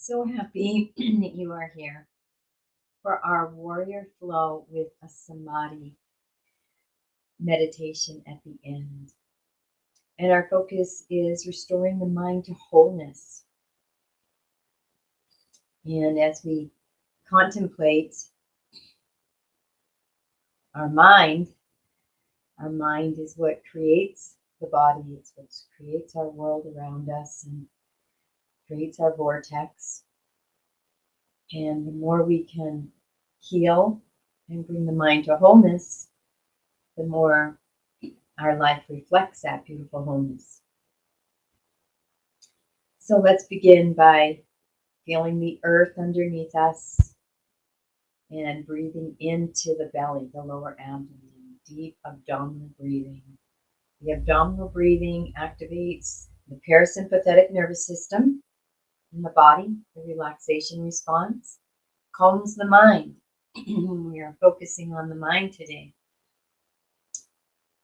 so happy that you are here for our warrior flow with a Samadhi meditation at the end. And our focus is restoring the mind to wholeness. And as we contemplate our mind is what creates the body, it's what creates our world around us and creates our vortex. And the more we can heal and bring the mind to wholeness, the more our life reflects that beautiful wholeness. So let's begin by feeling the earth underneath us and breathing into the belly, the lower abdomen, deep abdominal breathing. The abdominal breathing activates the parasympathetic nervous system in the body, the relaxation response, calms the mind. We are focusing on the mind today.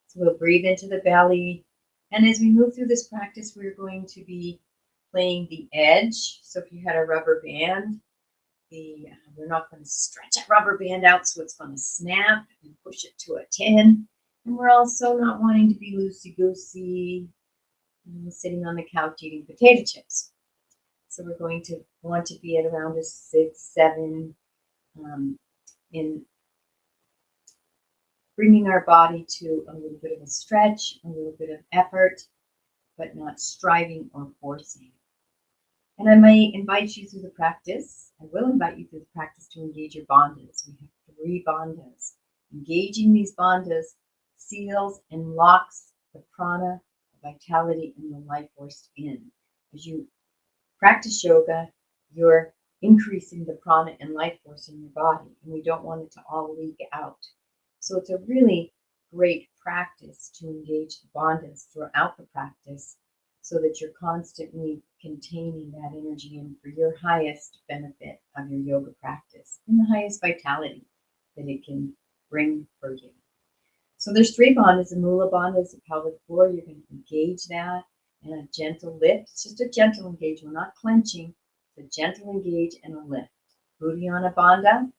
So we'll breathe into the belly. And as we move through this practice, we're going to be playing the edge. So if you had a rubber band, we're not going to stretch that rubber band out so it's going to snap and push it to a 10. And we're also not wanting to be loosey-goosey, sitting on the couch eating potato chips. So we're going to want to be at around a 6, 7 in bringing our body to a little bit of a stretch, a little bit of effort, but not striving or forcing. And I may invite you through the practice. I will invite you through the practice to engage your bandhas. We have 3 bandhas. Engaging these bandhas seals and locks the prana, the vitality, and the life force in. As you practice yoga, you're increasing the prana and life force in your body, and we don't want it to all leak out. So it's a really great practice to engage the bandhas throughout the practice so that you're constantly containing that energy in for your highest benefit of your yoga practice and the highest vitality that it can bring for you. So there's 3 bandhas. The Mula bandha is the pelvic floor. You're going to engage that and a gentle lift. It's just a gentle engage. We're not clenching. It's a gentle engage and a lift. Uddiyana bandha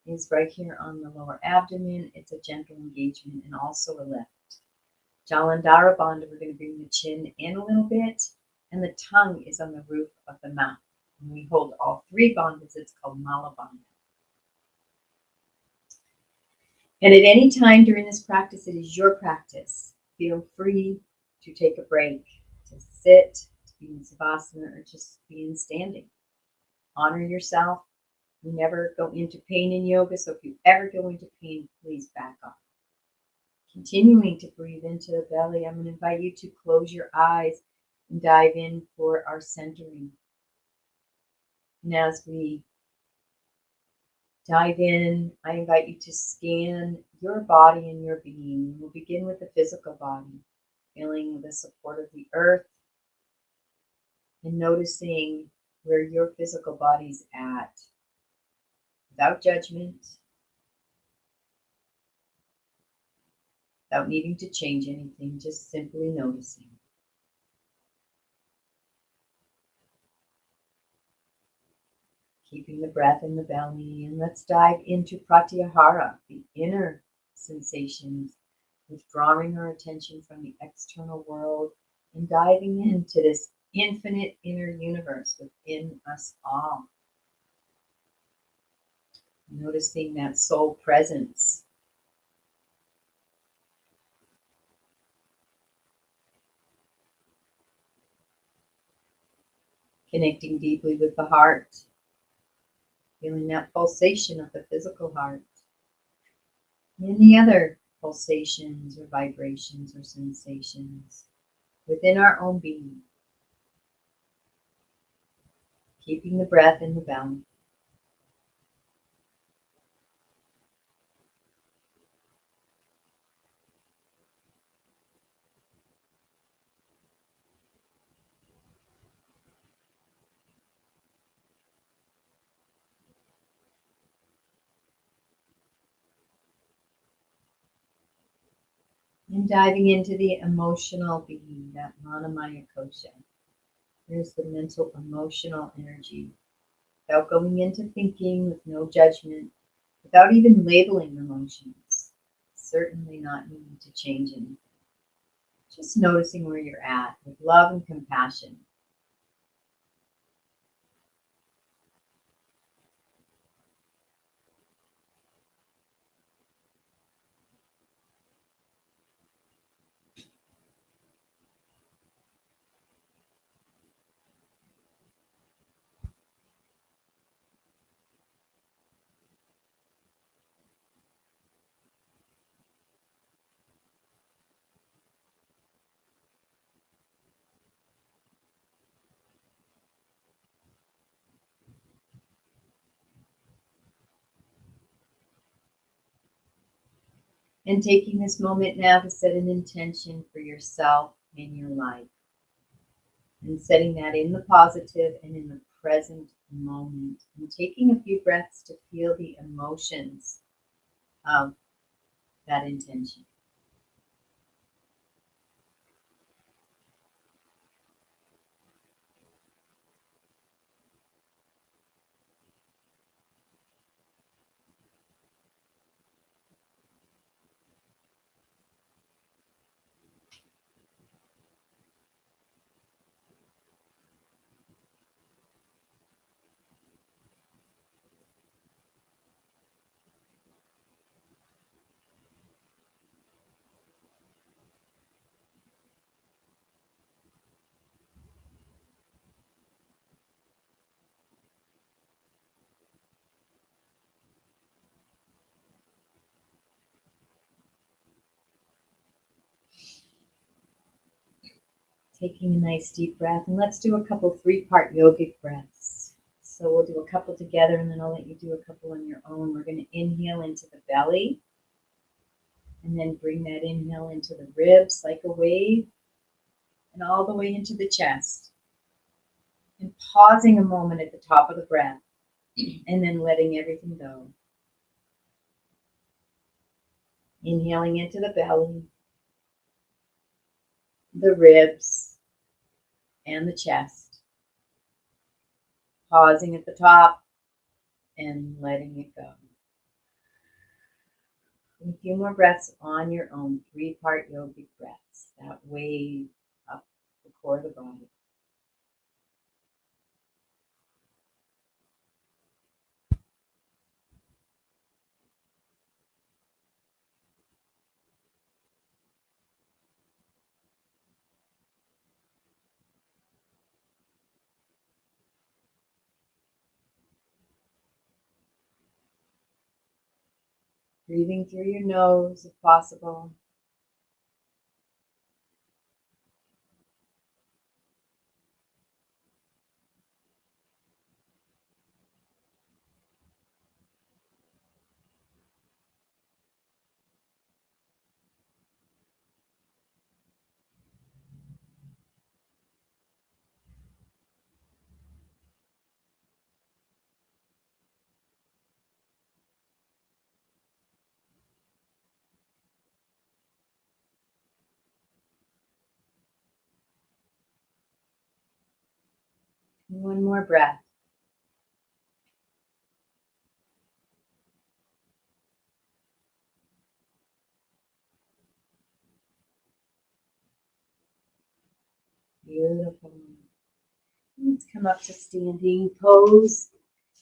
is right here on the lower abdomen. It's a gentle engagement and also a lift. Jalandhara bandha, we're going to bring the chin in a little bit, and the tongue is on the roof of the mouth. When we hold all 3 bandhas, it's called Mala bandha. And at any time during this practice, it is your practice. Feel free to take a break, to sit, to be in savasana, or just be in standing. Honor yourself. You never go into pain in yoga, so if you ever go into pain, please back off. Continuing to breathe into the belly, I'm going to invite you to close your eyes and dive in for our centering. And as we dive in, I invite you to scan your body and your being. We'll begin with the physical body, feeling the support of the earth and noticing where your physical body's at without judgment, without needing to change anything, just simply noticing. Keeping the breath in the belly, and let's dive into pratyahara, the inner sensations, withdrawing our attention from the external world and diving into this infinite inner universe within us all. Noticing that soul presence. Connecting deeply with the heart. Feeling that pulsation of the physical heart. And the other pulsations or vibrations or sensations within our own being. Keeping the breath in the belly. And diving into the emotional being, that Manamaya Kosha. There's the mental, emotional energy without going into thinking, with no judgment, without even labeling emotions. Certainly not needing to change anything. Just noticing where you're at with love and compassion. And taking this moment now to set an intention for yourself in your life. And setting that in the positive and in the present moment. And taking a few breaths to feel the emotions of that intention. Taking a nice deep breath, and let's do a couple 3-part yogic breaths. So we'll do a couple together and then I'll let you do a couple on your own. We're going to inhale into the belly and then bring that inhale into the ribs like a wave and all the way into the chest. And pausing a moment at the top of the breath and then letting everything go. Inhaling into the belly, the ribs, and the chest. Pausing at the top and letting it go. And a few more breaths on your own, 3-part yogic breaths, that wave up the core of the body. Breathing through your nose if possible. And one more breath. Beautiful. Let's come up to standing pose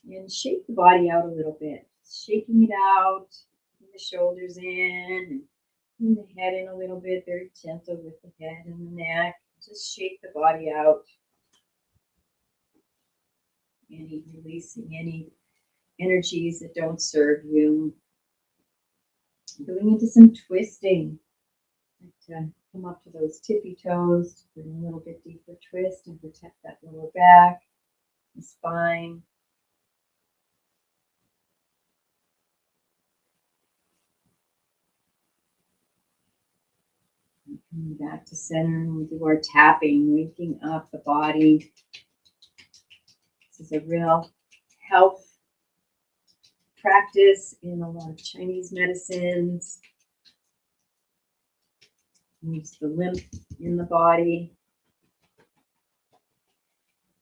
and shake the body out a little bit. Shaking it out, bring the shoulders in, and bring the head in a little bit, very gentle with the head and the neck. Just shake the body out. Releasing any energies that don't serve you. Going into some twisting. Come up to those tippy toes, bring a little bit deeper twist and protect that lower back, the spine. And coming back to center, and we'll do our tapping, waking up the body. This is a real health practice in a lot of Chinese medicines. Moves the lymph in the body.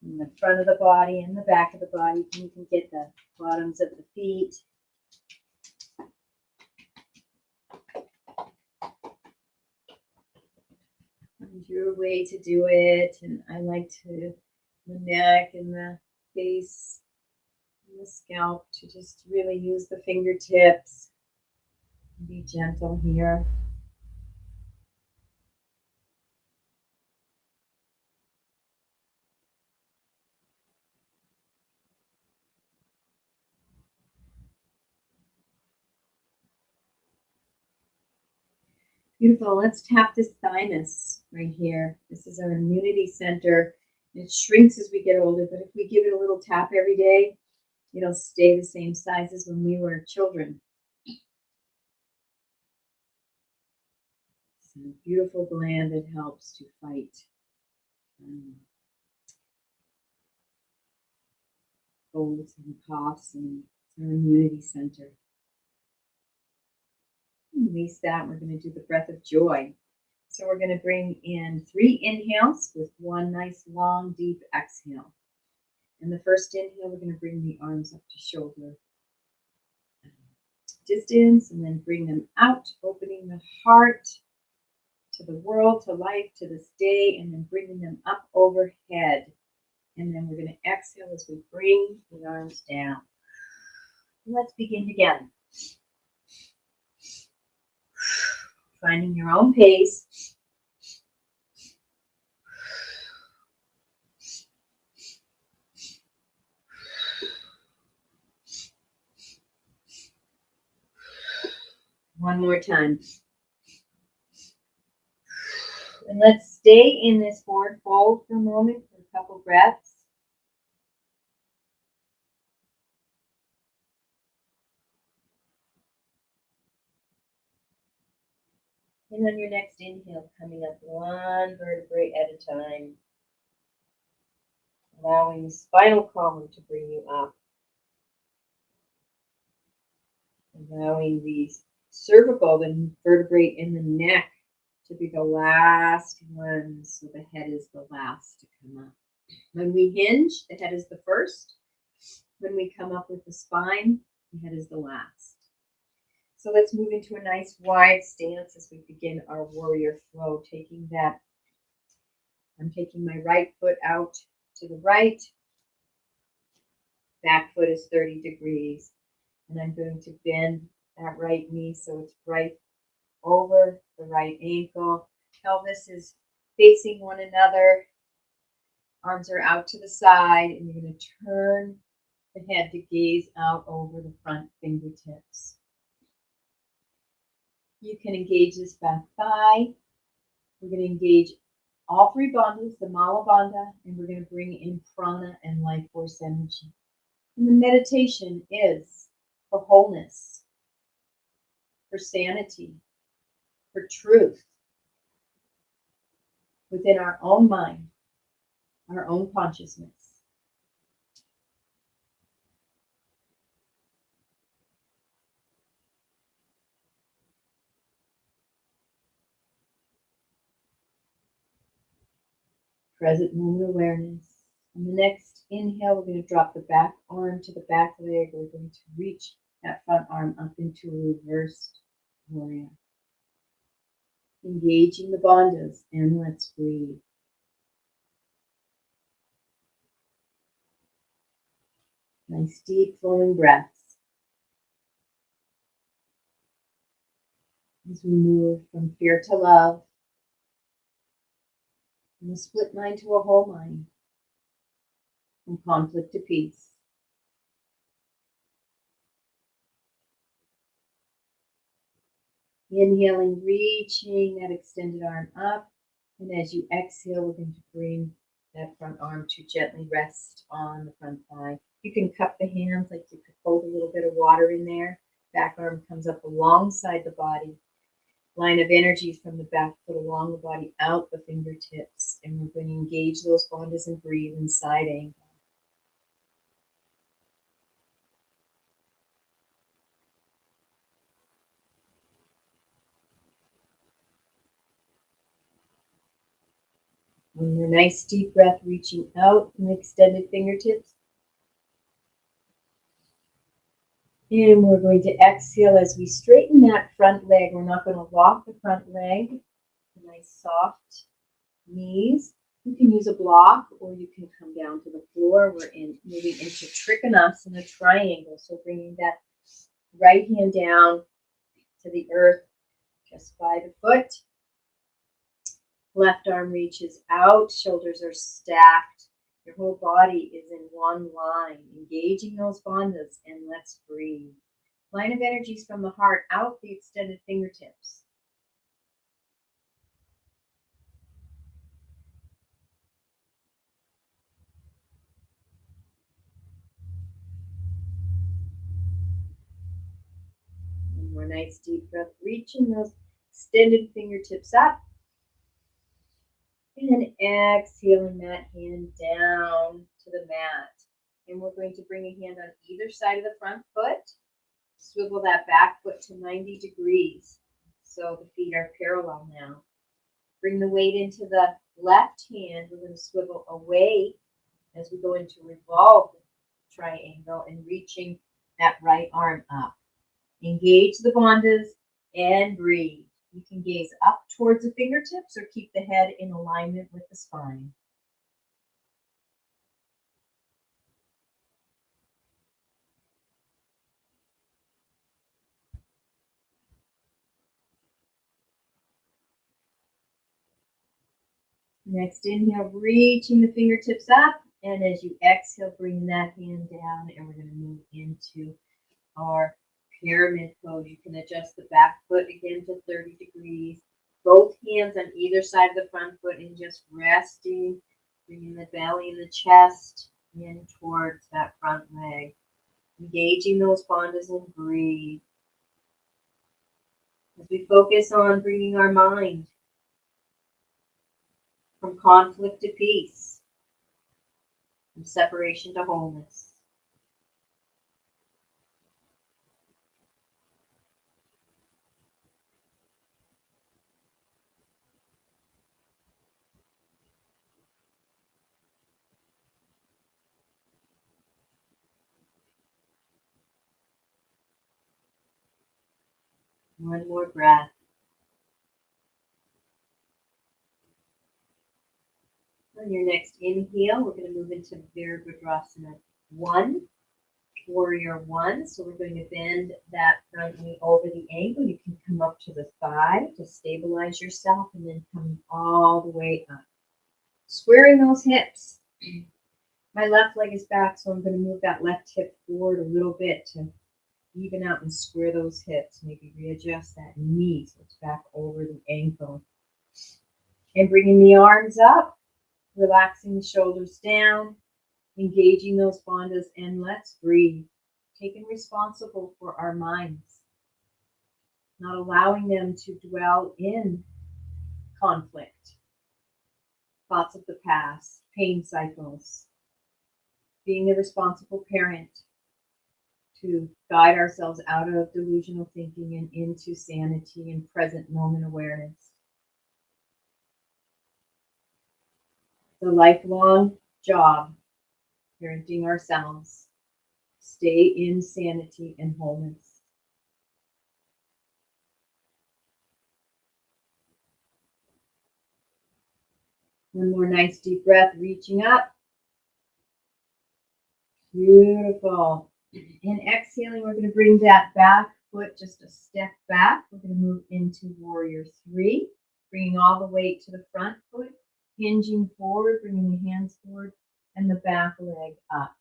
In the front of the body and the back of the body. You can get the bottoms of the feet. Find your way to do it. And I like to, the neck and the face and the scalp, to just really use the fingertips. Be gentle here. Beautiful. Let's tap this thymus right here. This is our immunity center. It shrinks as we get older, but if we give it a little tap every day, it'll stay the same size as when we were children. It's a beautiful gland that helps to fight colds and coughs, and it's our immunity center. Release that. We're going to do the breath of joy. So we're going to bring in 3 inhales with 1 nice long deep exhale. And the first inhale, we're going to bring the arms up to shoulder distance, and then bring them out, opening the heart to the world, to life, to this day, and then bringing them up overhead. And then we're going to exhale as we bring the arms down. Let's begin together. Finding your own pace. One more time. And let's stay in this forward fold for a moment, for a couple breaths. And on your next inhale, coming up 1 vertebrae at a time. Allowing the spinal column to bring you up. Allowing the cervical, the vertebrae in the neck, to be the last one, so the head is the last to come up. When we hinge, the head is the first. When we come up with the spine, the head is the last. So let's move into a nice wide stance as we begin our warrior flow, taking that. I'm taking my right foot out to the right. Back foot is 30 degrees. And I'm going to bend that right knee so it's right over the right ankle. Pelvis is facing one another. Arms are out to the side, and you're going to turn the head to gaze out over the front fingertips. You can engage this back thigh. We're going to engage all 3 bandhas, the Mala Bandha, and we're going to bring in prana and life force energy. And the meditation is for wholeness, for sanity, for truth within our own mind, our own consciousness. Present moment awareness. On the next inhale, we're going to drop the back arm to the back leg. We're going to reach that front arm up into a reversed warrior. Engaging the bandhas, and let's breathe. Nice deep flowing breaths. As we move from fear to love, from a split mind to a whole mind, from conflict to peace. Inhaling, reaching that extended arm up. And as you exhale, we're going to bring that front arm to gently rest on the front thigh. You can cup the hands like you could hold a little bit of water in there. Back arm comes up alongside the body. Line of energy from the back foot along the body, out the fingertips. And we're going to engage those bandhas and breathe in side angle. One more nice deep breath, reaching out from extended fingertips. And we're going to exhale as we straighten that front leg. We're not going to lock the front leg. Nice soft knees. You can use a block or you can come down to the floor. We're moving into Trikonasana triangle. So bringing that right hand down to the earth just by the foot. Left arm reaches out, shoulders are stacked. Your whole body is in one line, engaging those bandhas, and let's breathe. Line of energies from the heart out the extended fingertips. One more nice deep breath, reaching those extended fingertips up. And exhaling that hand down to the mat. And we're going to bring a hand on either side of the front foot. Swivel that back foot to 90 degrees. So the feet are parallel now. Bring the weight into the left hand. We're going to swivel away as we go into revolve triangle and reaching that right arm up. Engage the bandhas and breathe. You can gaze up towards the fingertips or keep the head in alignment with the spine. Next inhale, reaching the fingertips up. And as you exhale, bring that hand down. And we're going to move into our pyramid pose. You can adjust the back foot again to 30 degrees. Both hands on either side of the front foot and just resting, bringing the belly and the chest in towards that front leg. Engaging those bandhas and breathe. As we focus on bringing our mind from conflict to peace, from separation to wholeness. One more breath. On your next inhale, we're going to move into Virabhadrasana 1, Warrior 1. So we're going to bend that front knee over the ankle. You can come up to the thigh to stabilize yourself and then come all the way up. Squaring those hips. My left leg is back, so I'm going to move that left hip forward a little bit to even out and square those hips. Maybe readjust that knee so it's back over the ankle. And bringing the arms up, relaxing the shoulders down, engaging those bandhas, and let's breathe. Taking responsible for our minds, not allowing them to dwell in conflict, thoughts of the past, pain cycles. Being the responsible parent to guide ourselves out of delusional thinking and into sanity and present moment awareness. The lifelong job, parenting ourselves. Stay in sanity and wholeness. One more nice deep breath, reaching up. Beautiful. And exhaling, we're going to bring that back foot just a step back. We're going to move into Warrior 3, bringing all the weight to the front foot, hinging forward, bringing the hands forward, and the back leg up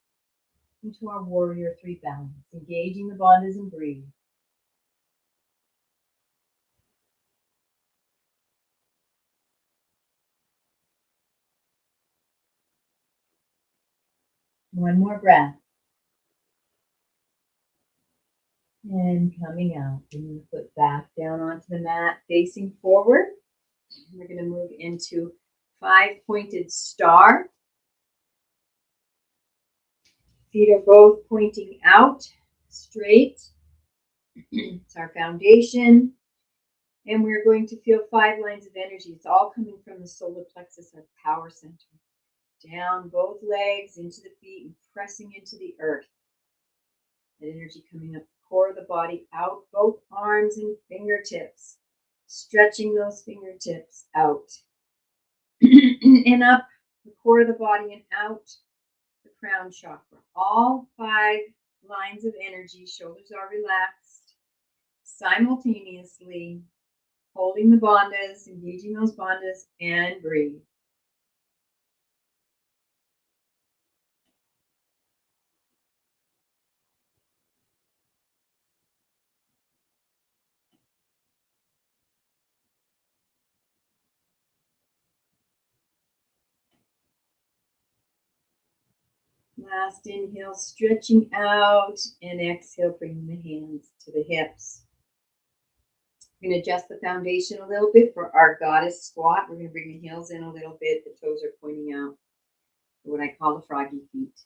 into our Warrior 3 balance. Engaging the bandhas and breathe. One more breath. And coming out, bringing the foot back down onto the mat, facing forward. We're going to move into 5-pointed star. Feet are both pointing out straight. It's our foundation. And we're going to feel 5 lines of energy. It's all coming from the solar plexus, our power center. Down both legs, into the feet, and pressing into the earth. That energy coming up the core of the body, out both arms and fingertips. Stretching those fingertips out. And up the core of the body and out the crown chakra. All 5 lines of energy. Shoulders are relaxed. Simultaneously holding the bandhas, engaging those bandhas, and breathe. Last inhale, stretching out, and exhale, bringing the hands to the hips. We're going to adjust the foundation a little bit for our goddess squat. We're going to bring the heels in a little bit. The toes are pointing out, what I call the froggy feet.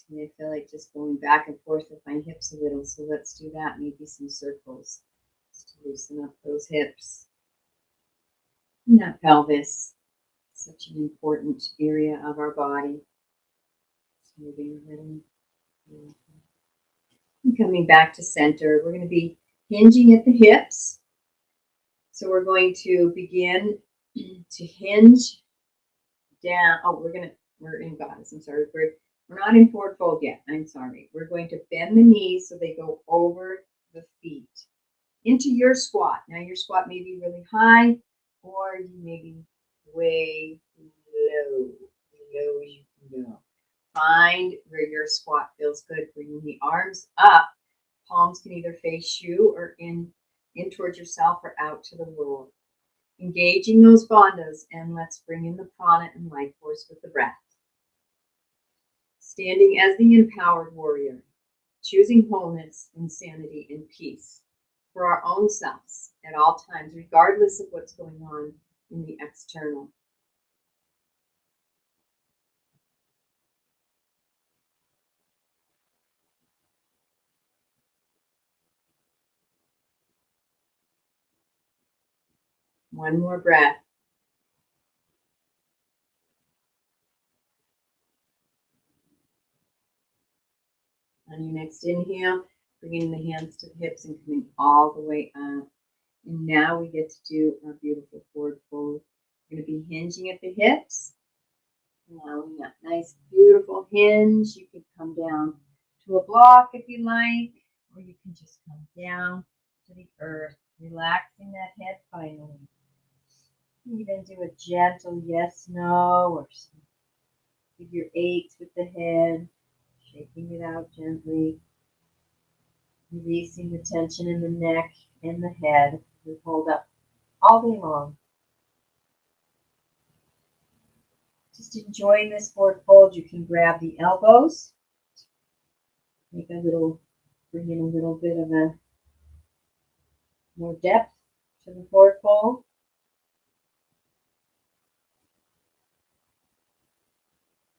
And I feel like just going back and forth with my hips a little. So let's do that. Maybe some circles just to loosen up those hips. And that pelvis, such an important area of our body. Moving a little. And coming back to center, we're going to be hinging at the hips. So we're going to begin to hinge down. Oh, we're in goddess. I'm sorry. We're not in forward fold yet. I'm sorry. We're going to bend the knees so they go over the feet into your squat. Now your squat may be really high, or you may be way low as you can go. Find where your squat feels good. Bring the arms up. Palms can either face you or in towards yourself or out to the world. Engaging those bandhas, and let's bring in the prana and life force with the breath. Standing as the empowered warrior, choosing wholeness, insanity, and peace for our own selves at all times, regardless of what's going on in the external. One more breath. On your next inhale, bringing the hands to the hips and coming all the way up. And now we get to do our beautiful forward fold. We're going to be hinging at the hips. Allowing that nice, beautiful hinge. You can come down to a block if you like, or you can just come down to the earth, relaxing that head finally. Even do a gentle yes, no, or some figure 8s with the head, shaking it out gently, releasing the tension in the neck and the head. We hold up all day long. Just enjoying this forward fold. You can grab the elbows, bring in a little bit of a more depth to the forward fold.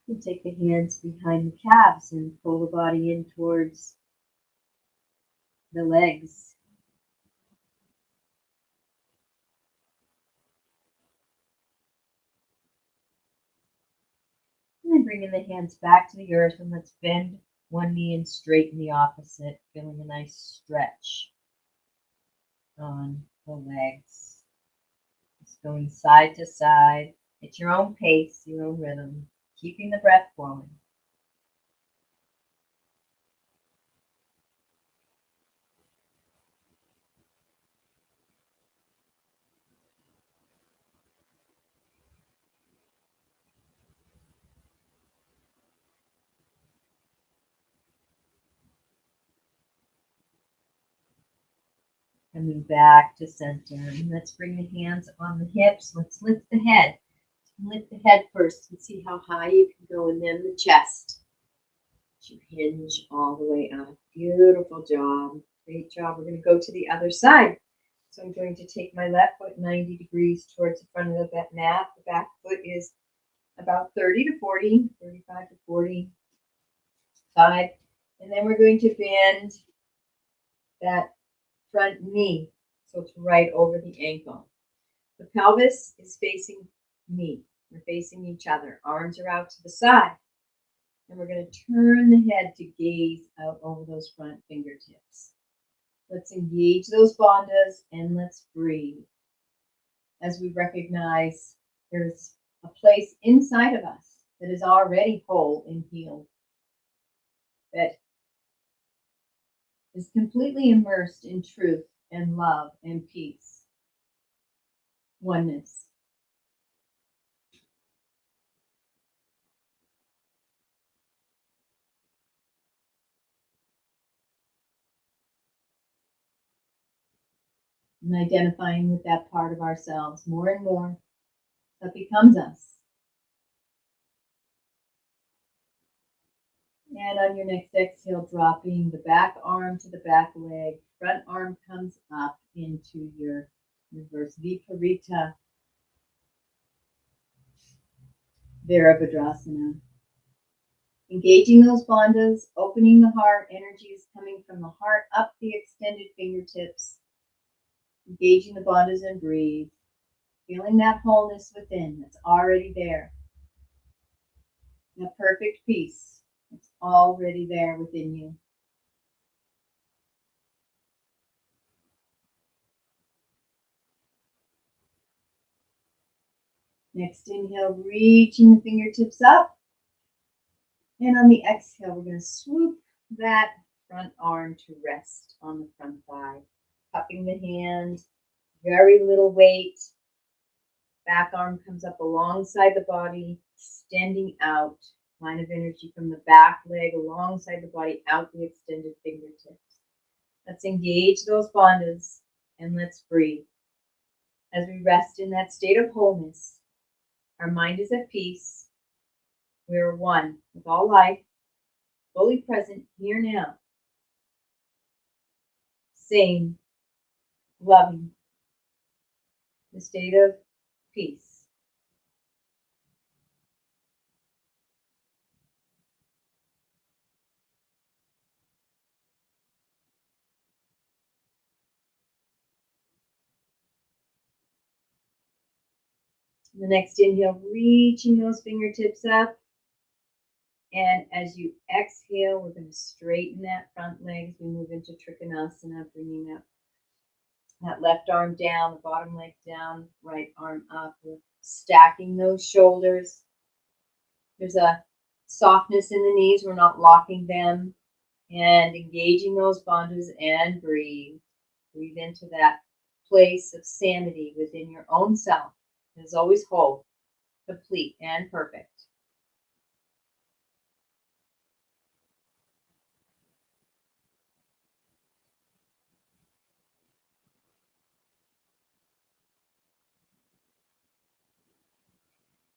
And take the hands behind the calves and pull the body in towards the legs. And then bringing the hands back to the earth, and let's bend one knee and straighten the opposite, feeling a nice stretch on the legs. Just going side to side at your own pace, your own rhythm, keeping the breath flowing. Coming back to center. And let's bring the hands on the hips. Let's lift the head. Lift the head first and see how high you can go, and then the chest. You hinge all the way up. Beautiful job. Great job. We're going to go to the other side. So I'm going to take my left foot 90 degrees towards the front of the mat. The back foot is about 30 to 40, 35 to 45. And then we're going to bend that front knee. So So it's right over the ankle. The pelvis is facing me. We're facing each other. Arms are out to the side. And we're going to turn the head to gaze out over those front fingertips. Let's engage those bandhas and let's breathe. As we recognize there's a place inside of us that is already whole and healed, that is completely immersed in truth and love and peace, oneness. And identifying with that part of ourselves more and more that becomes us. And on your next exhale, dropping the back arm to the back leg, front arm comes up into your reverse Viparita Virabhadrasana. Engaging those bandhas, opening the heart, energy is coming from the heart up the extended fingertips. Engaging the bandhas and breathe. Feeling that wholeness within that's already there. That perfect peace that's already there within you. Next inhale, reaching the fingertips up. And on the exhale, we're going to swoop that front arm to rest on the front thigh. Cupping the hand, very little weight. Back arm comes up alongside the body, extending out. Line of energy from the back leg alongside the body, out the extended fingertips. Let's engage those bandhas and let's breathe. As we rest in that state of wholeness, our mind is at peace. We are one with all life, fully present here now. Sane, loving, the state of peace. The next inhale, reaching those fingertips up. And as you exhale, we're going to straighten that front leg as we move into Trikonasana, bringing that left arm down, the bottom leg down, right arm up. We're stacking those shoulders. There's a softness in the knees. We're not locking them. And engaging those bandhas and breathe. Breathe into that place of sanity within your own self. It is always whole, complete, and perfect.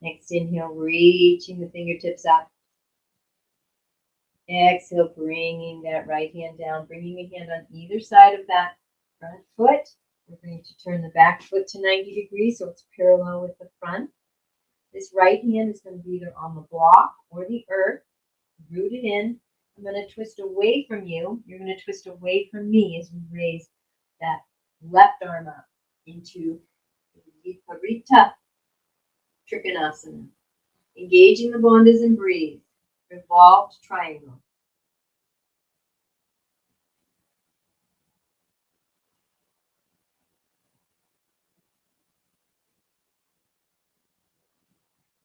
Next inhale, reaching the fingertips up. Exhale, bringing that right hand down, bringing a hand on either side of that front foot. We're going to turn the back foot to 90 degrees so it's parallel with the front. This right hand is going to be either on the block or the earth, rooted in. I'm going to twist away from you. You're going to twist away from me as we raise that left arm up into Viparita Trikonasana. Engaging the bandhas and breathe. Revolved triangle.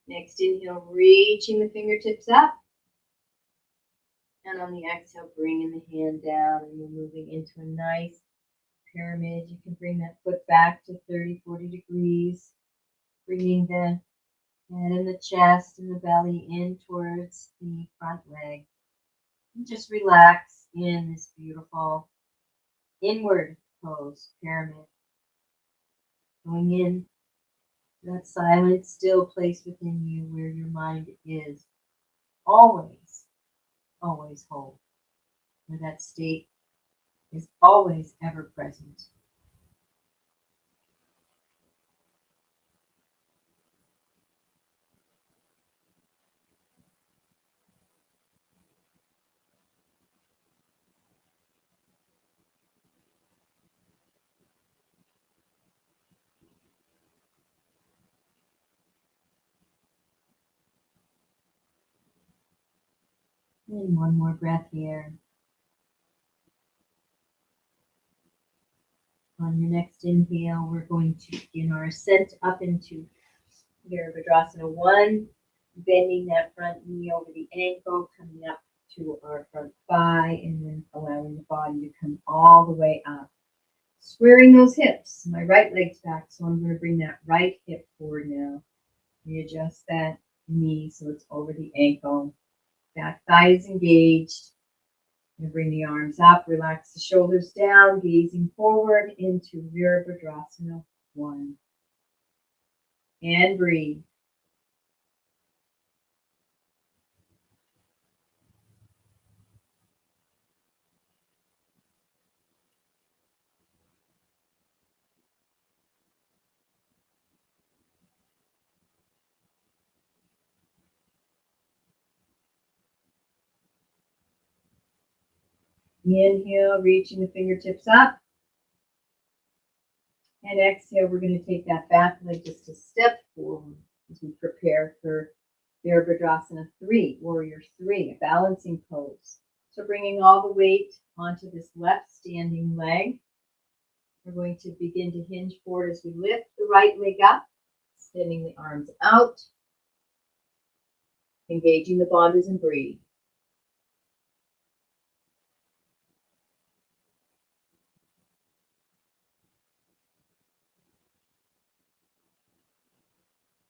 Next inhale, reaching the fingertips up. And on the exhale, bringing the hand down and we're moving into a nice pyramid. You can bring that foot back to 30, 40 degrees. Bringing the head and the chest and the belly in towards the front leg. And just relax in this beautiful inward pose, pyramid. Going in that silent, still place within you where your mind is always, always whole. Where that state is always ever present. And one more breath here. On your next inhale, we're going to begin our ascent up into Virabhadrasana 1, bending that front knee over the ankle, coming up to our front thigh, and then allowing the body to come all the way up. Squaring those hips. My right leg's back, so I'm going to bring that right hip forward now. Readjust that knee so it's over the ankle. Back thigh is engaged. And bring the arms up, relax the shoulders down, gazing forward into Virabhadrasana 1. And breathe. Inhale, reaching the fingertips up. And exhale, we're going to take that back leg just a step forward as we prepare for Virabhadrasana 3, Warrior 3, a balancing pose. So bringing all the weight onto this left standing leg. We're going to begin to hinge forward as we lift the right leg up, extending the arms out, engaging the bandhas, and breathe.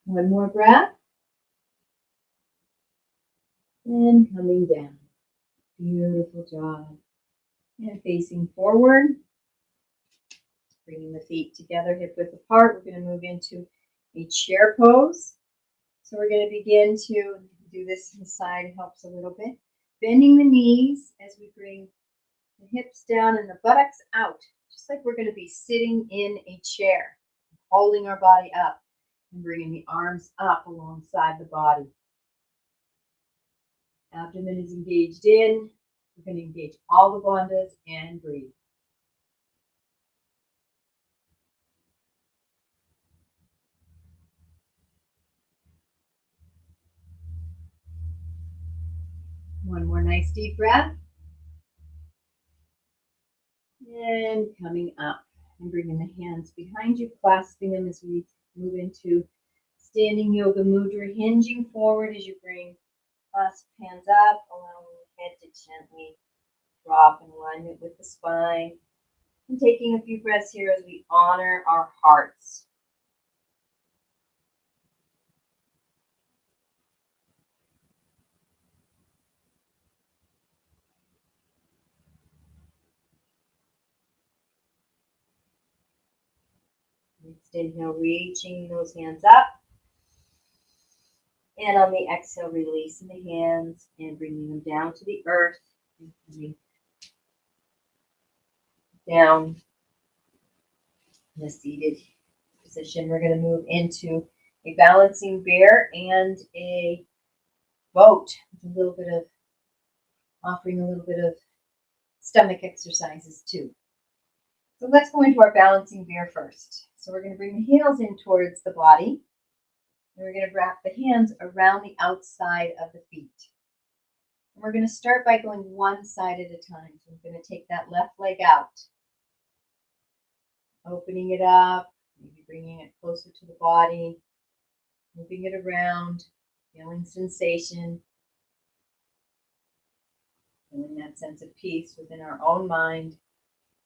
One more breath. And coming down. Beautiful job. And facing forward. Bringing the feet together, hip width apart. We're going to move into a chair pose. So we're going to begin to do this to the side. It helps a little bit. Bending the knees as we bring the hips down and the buttocks out. Just like we're going to be sitting in a chair. Holding our body up and bringing the arms up alongside the body. Abdomen is engaged in. We're going to engage all the bandhas and breathe. One more nice deep breath. And coming up and bringing the hands behind you, clasping them as we move into standing yoga mudra, hinging forward as you bring clasped hands up, allowing the head to gently drop in alignment with the spine. And taking a few breaths here as we honor our hearts. Next inhale, reaching those hands up. And on the exhale, releasing the hands and bringing them down to the earth. And coming down in a seated position. We're going to move into a balancing bear and a boat. With a little bit of, offering a little bit of stomach exercises too. So let's go into our balancing bear first. So we're going to bring the heels in towards the body. And we're going to wrap the hands around the outside of the feet. And we're going to start by going one side at a time. So I'm going to take that left leg out. Opening it up, maybe bringing it closer to the body. Moving it around, feeling sensation. Feeling that sense of peace within our own mind.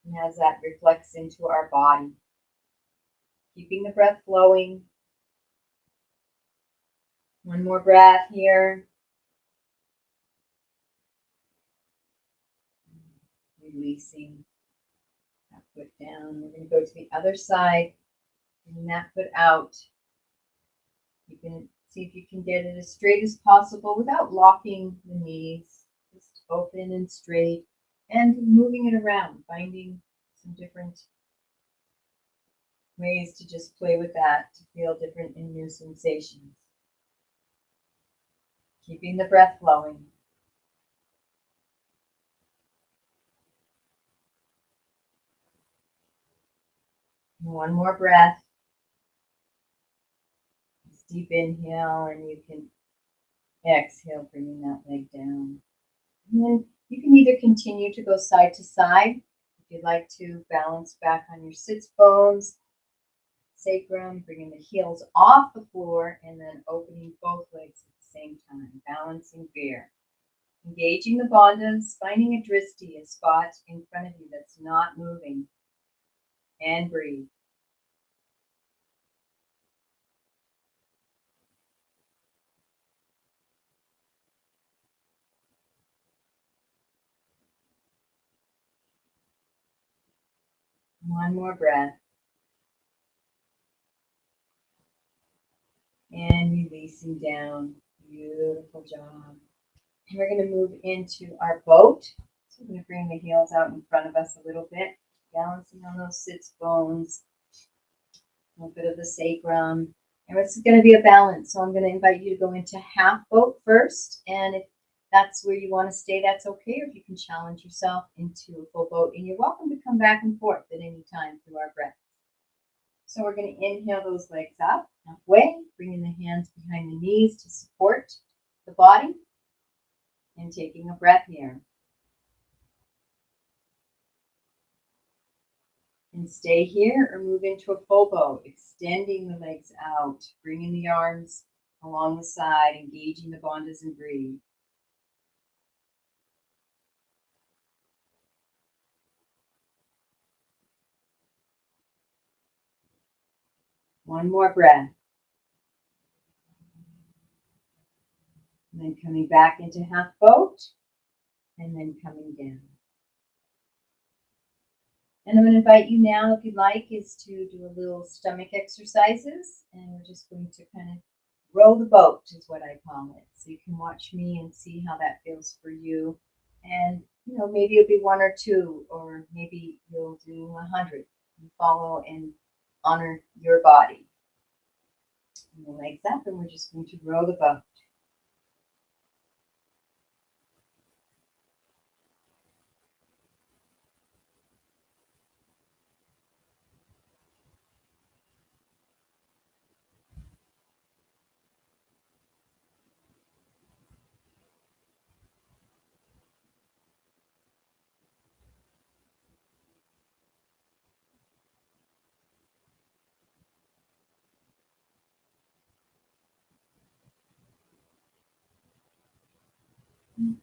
And as that reflects into our body. Keeping the breath flowing. One more breath here. Releasing that foot down. We're going to go to the other side. Bring that foot out. You can see if you can get it as straight as possible without locking the knees. Just open and straight. And moving it around. Finding some different ways to just play with that. To feel different in your sensations. Keeping the breath flowing. One more breath. Deep inhale, and you can exhale, bringing that leg down. And then you can either continue to go side to side. If you'd like to balance back on your sits bones, sacrum, bringing the heels off the floor and then opening both legs at the same time, balancing bear. Engaging the bandhas, finding a dristi, a spot in front of you that's not moving, and breathe. One more breath. And releasing down. Beautiful job. And we're going to move into our boat. So we're going to bring the heels out in front of us a little bit, balancing on those sits bones, a little bit of the sacrum. And it's going to be a balance. So I'm going to invite you to go into half boat first. And if that's where you want to stay, that's okay. Or if you can challenge yourself into a full boat. And you're welcome to come back and forth at any time through our breath. So we're going to inhale those legs up halfway, bringing the hands behind the knees to support the body, and taking a breath here. And stay here or move into a full boat, extending the legs out, bringing the arms along the side, engaging the bandhas and breathe. One more breath. And then coming back into half boat, and then coming down. And I'm going to invite you now, if you'd like, is to do a little stomach exercises. And we're just going to kind of row the boat is what I call it. So you can watch me and see how that feels for you. And, you know, maybe it'll be one or two, or maybe you'll do 100. You follow and honor your body. And the legs up, and we're just going to row the boat.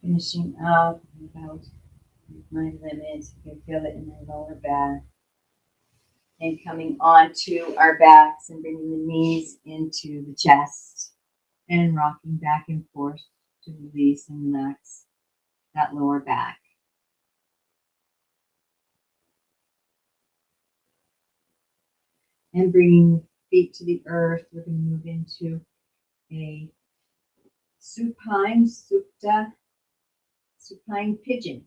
Finishing up about my limits. You can feel it in my lower back. And coming onto our backs and bringing the knees into the chest and rocking back and forth to release and relax that lower back. And bringing feet to the earth, we're going to move into a supine pigeon.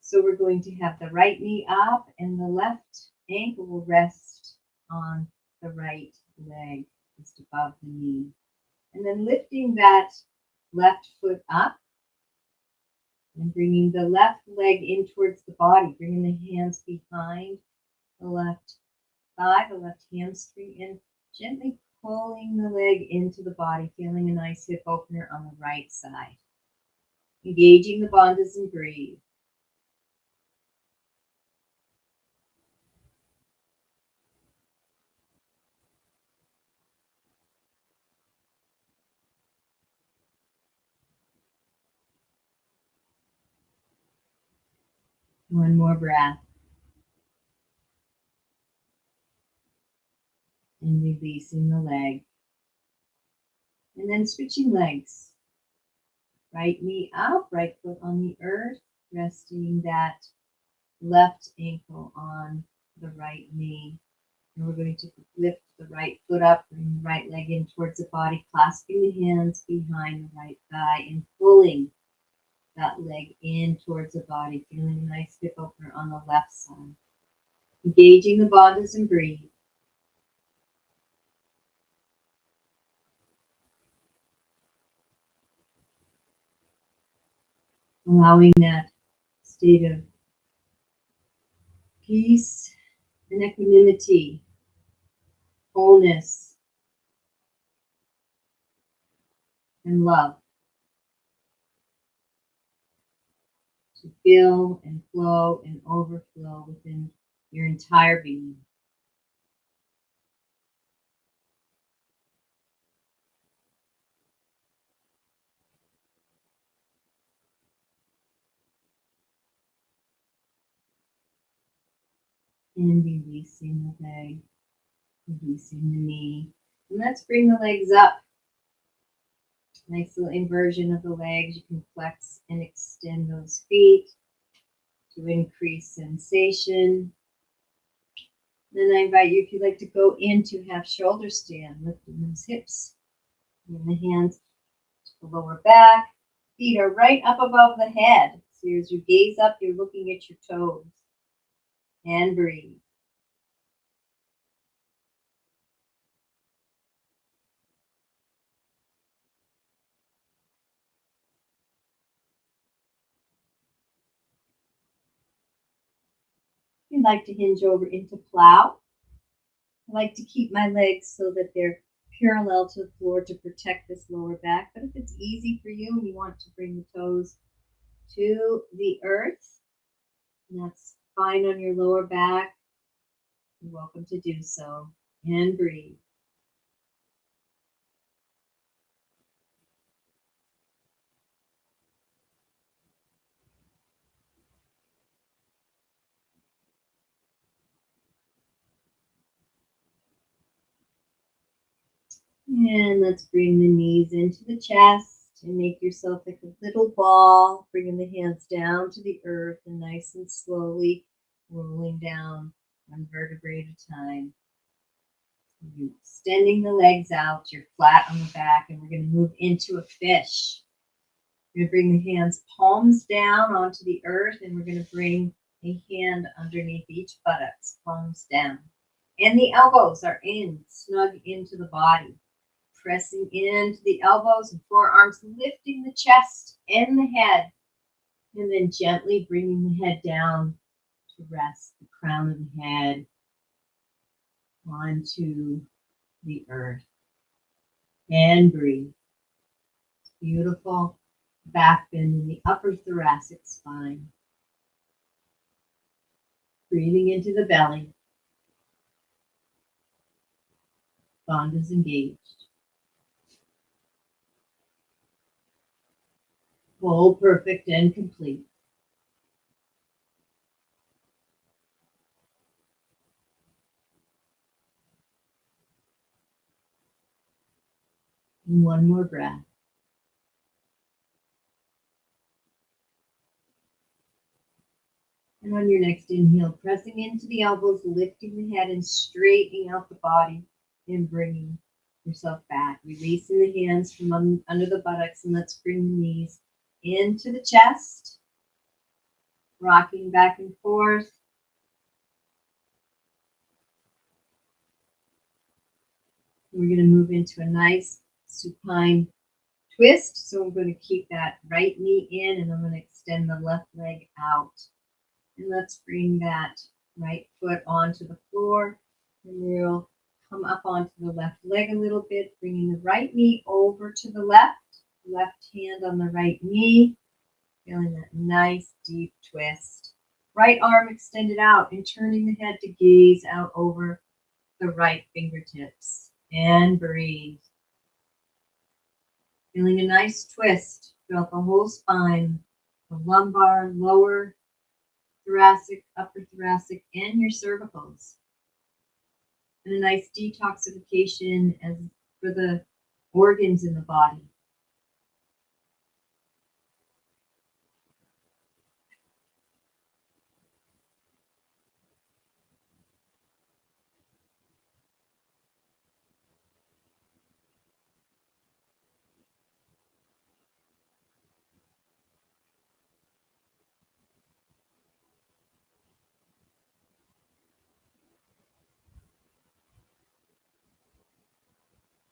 So we're going to have the right knee up and the left ankle will rest on the right leg just above the knee. And then lifting that left foot up and bringing the left leg in towards the body, bringing the hands behind the left thigh, the left hamstring, and gently pulling the leg into the body, feeling a nice hip opener on the right side. Engaging the bandhas and breathe. One more breath. And releasing the leg. And then switching legs. Right knee up, right foot on the earth, resting that left ankle on the right knee. And we're going to lift the right foot up, bring the right leg in towards the body, clasping the hands behind the right thigh and pulling that leg in towards the body, feeling a nice hip opener on the left side. Engaging the bandhas and breathe. Allowing that state of peace and equanimity, wholeness, and love to fill and flow and overflow within your entire being. And releasing the leg, releasing the knee. And let's bring the legs up. Nice little inversion of the legs. You can flex and extend those feet to increase sensation. Then I invite you, if you'd like to go into half shoulder stand, lifting those hips. And the hands to the lower back. Feet are right up above the head. So as you gaze up, you're looking at your toes. And breathe. I'd like to hinge over into plow. I like to keep my legs so that they're parallel to the floor to protect this lower back. But if it's easy for you and you want to bring the toes to the earth, and that's fine on your lower back, you're welcome to do so. And breathe. And let's bring the knees into the chest and make yourself like a little ball, bringing the hands down to the earth and nice and slowly rolling down one vertebrae at a time. You're extending the legs out, you're flat on the back, and we're going to move into a fish. We're going to bring the hands palms down onto the earth, and we're going to bring a hand underneath each buttocks, palms down. And the elbows are in, snug into the body. Pressing into the elbows and forearms, lifting the chest and the head, and then gently bringing the head down to rest the crown of the head onto the earth. And breathe. Beautiful back bend in the upper thoracic spine. Breathing into the belly. Bandhas engaged. Full, perfect, and complete. And one more breath. And on your next inhale, pressing into the elbows, lifting the head and straightening out the body and bringing yourself back. Releasing the hands from under the buttocks, and let's bring the knees into the chest. Rocking back and forth. We're going to move into a nice supine twist. So I'm going to keep that right knee in, and I'm going to extend the left leg out. And let's bring that right foot onto the floor, and we'll come up onto the left leg a little bit, bringing the right knee over to the left hand on the right knee, feeling that nice deep twist. Right arm extended out and turning the head to gaze out over the right fingertips. And breathe. Feeling a nice twist throughout the whole spine, the lumbar, lower thoracic, upper thoracic, and your cervicals. And a nice detoxification as for the organs in the body.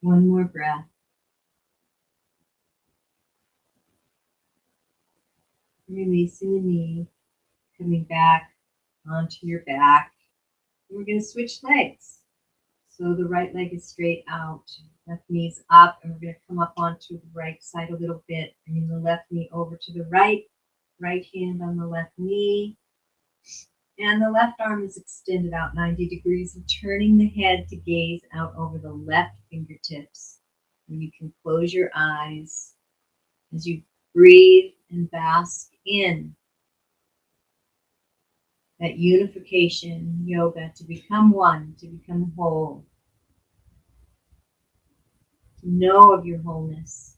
One more breath. Releasing the knee, coming back onto your back. And we're going to switch legs. So the right leg is straight out, left knee's up, and we're going to come up onto the right side a little bit, bringing the left knee over to the right right hand on the left knee. And the left arm is extended out 90 degrees and turning the head to gaze out over the left fingertips. And you can close your eyes as you breathe and bask in that unification yoga to become one, to become whole, to know of your wholeness.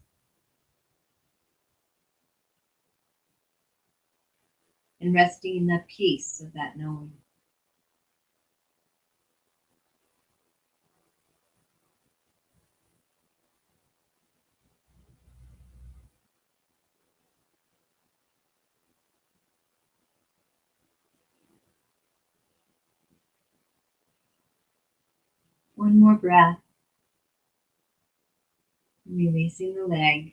And resting in the peace of that knowing. One more breath. Releasing the leg.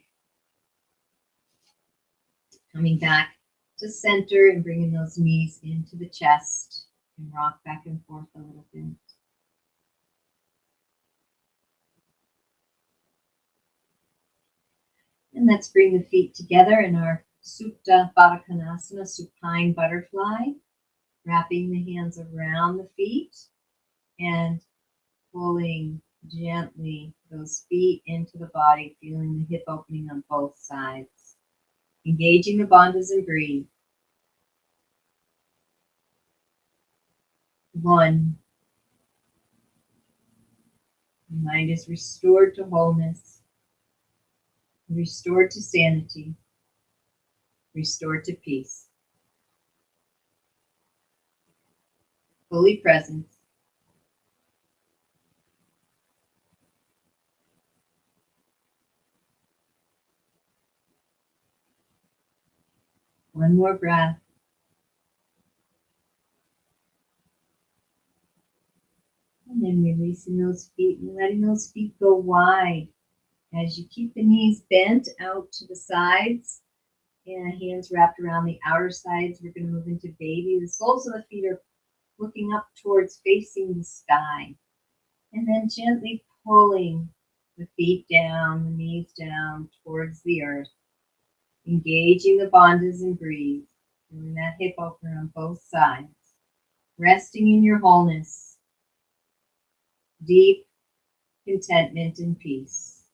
Coming back to center and bringing those knees into the chest. And rock back and forth a little bit. And let's bring the feet together in our Supta Baddha Konasana, supine butterfly. Wrapping the hands around the feet and pulling gently those feet into the body, feeling the hip opening on both sides. Engaging the bandhas and breathe. 1. The mind is restored to wholeness, restored to sanity, restored to peace. Fully present. One more breath. And then releasing those feet and letting those feet go wide as you keep the knees bent out to the sides and hands wrapped around the outer sides. We're going to move into baby. The soles of the feet are looking up towards facing the sky. And then gently pulling the feet down, the knees down towards the earth. Engaging the bandhas and breathe. Doing that hip opener on both sides. Resting in your wholeness. Deep contentment and peace.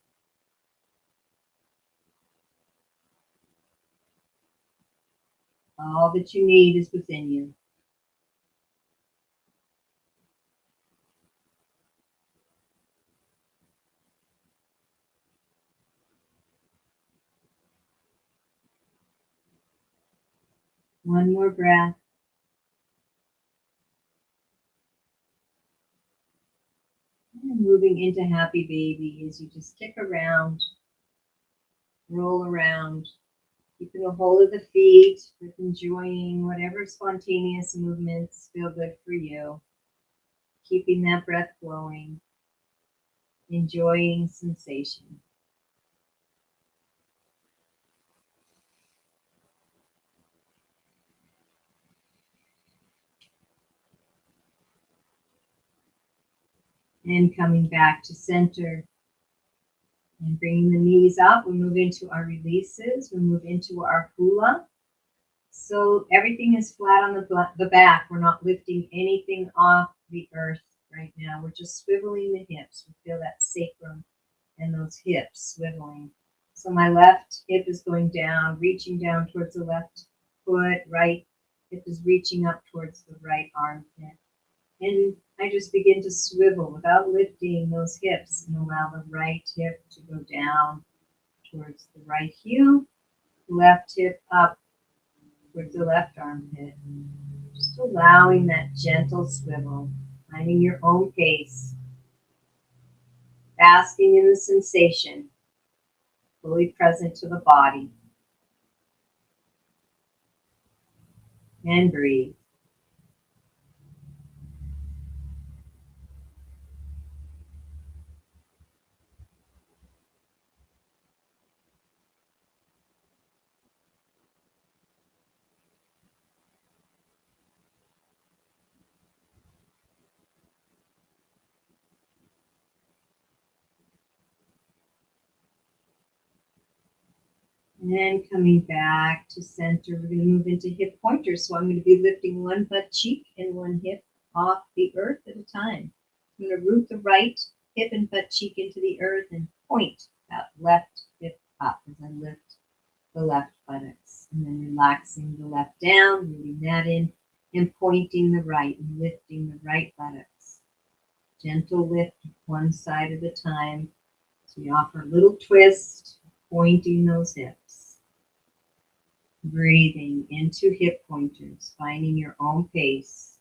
All that you need is within you. One more breath. And moving into happy baby as you just kick around, roll around, keeping a hold of the feet, but enjoying whatever spontaneous movements feel good for you. Keeping that breath flowing, enjoying sensation. And coming back to center and bringing the knees up. We move into our releases. We move into our hula. So everything is flat on the back. We're not lifting anything off the earth right now. We're just swiveling the hips. We feel that sacrum and those hips swiveling. So my left hip is going down, reaching down towards the left foot. Right hip is reaching up towards the right armpit. And I just begin to swivel without lifting those hips and allow the right hip to go down towards the right heel, left hip up towards the left armpit. Just allowing that gentle swivel, finding your own pace, basking in the sensation, fully present to the body. And breathe. And coming back to center, we're going to move into hip pointers. So I'm going to be lifting one butt cheek and one hip off the earth at a time. I'm going to root the right hip and butt cheek into the earth and point that left hip up as I lift the left buttocks. And then relaxing the left down, rooting that in, and pointing the right and lifting the right buttocks. Gentle lift one side at a time. So we offer a little twist, pointing those hips. Breathing into hip pointers, finding your own pace.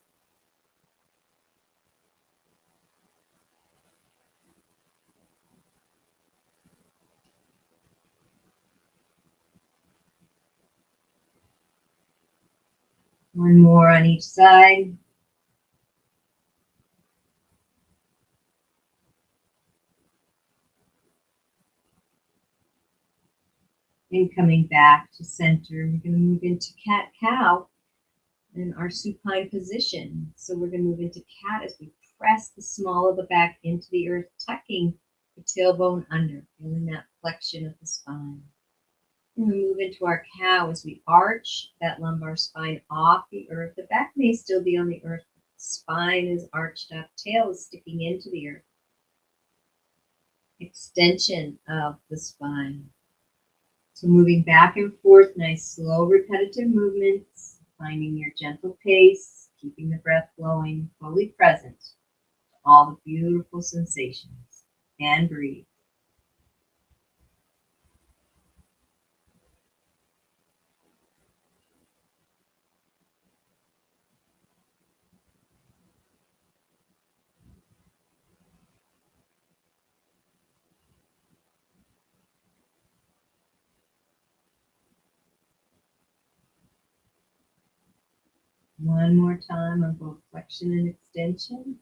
One more on each side. And coming back to center, we're going to move into cat-cow in our supine position. So we're going to move into cat as we press the small of the back into the earth, tucking the tailbone under, feeling that flexion of the spine. And we move into our cow as we arch that lumbar spine off the earth. The back may still be on the earth. Spine is arched up, tail is sticking into the earth. Extension of the spine. So moving back and forth, nice slow repetitive movements, finding your gentle pace, keeping the breath flowing, fully present to all the beautiful sensations. And breathe. One more time on both flexion and extension.